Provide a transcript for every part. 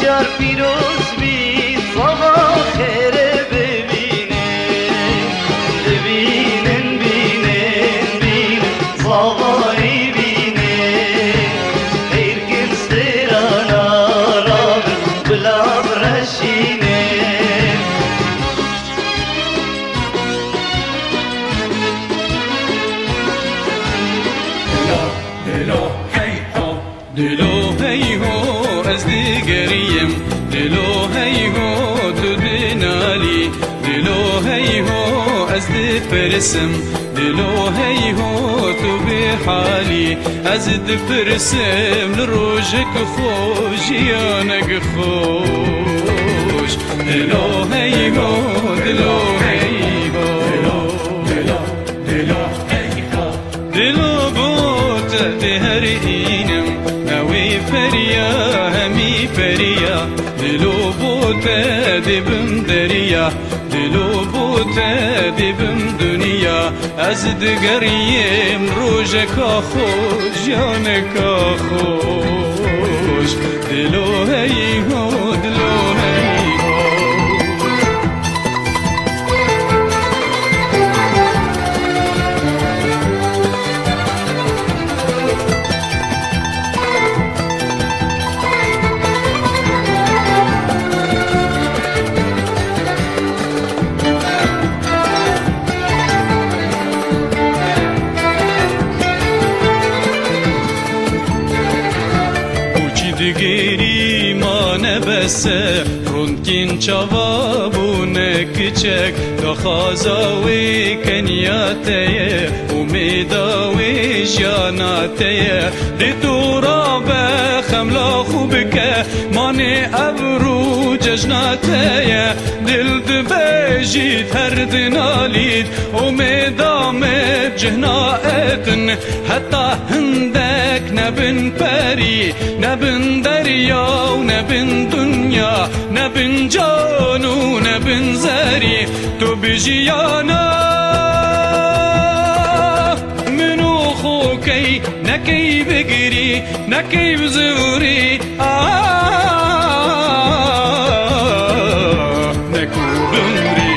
جار پیروز بی صبا خیر ببینن ببینن بینن بینن صبایی بینن خیر کن سرانا راب بلا برشینن دلو هی هو از دیگریم دلو هی هو تو دنالی دلو هی هو از دی پرسم دلو هی هو تو بحالی از دی پرسم لروجك خوش یانگ خوش دلو هی هو دلو هی هو دلو هی هو دلو بوت دهر اینم نوی فریا همی فریا دلو بوته دبم دریا دلو بوته دبم دنیا از دگریم روژکا خوش جانکا خوش دلو هی هو دلو هی هو دگیری ما نبسه رونکین چاوا بونه کچک دخازاوی کنیاتیه امیداوی جاناتیه دی تو را بخملا خوبکه مانی ابرو ججناتیه دل دبیجید هر دنالید امیدامت جهنائتن حتی هندک نبن پری نبن دریا و نبن دنیا نبن جان و نبن زری تو بجیانا منو خوکی نکی بگیری نکی بزوری نکو بمری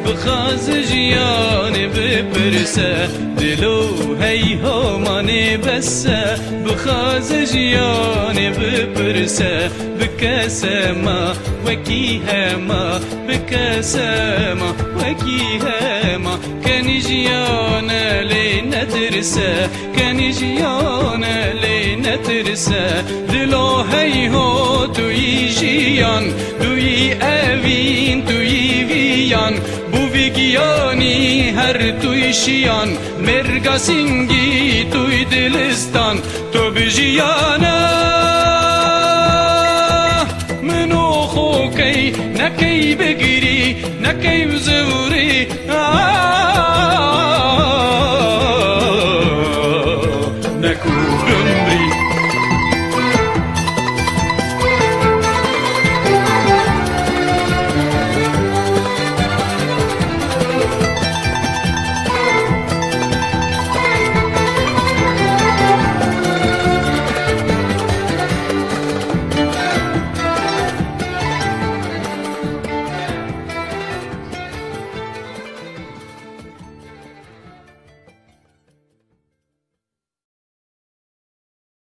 بخاز جیان بپرسه دلو هی هو مانی بسه بخاز جیان بپرسه بکسما وکی هما بکسما وکی هما کنی جیان لی نترسه کنی جیان لی نترسه دلو هی هو توی جیان توی اوین توی ویان بوی گیانی هر توی شیان مرگا سنگی توی دلستان تو بجیانا منو خوکی نکی بگیری نکی بزوری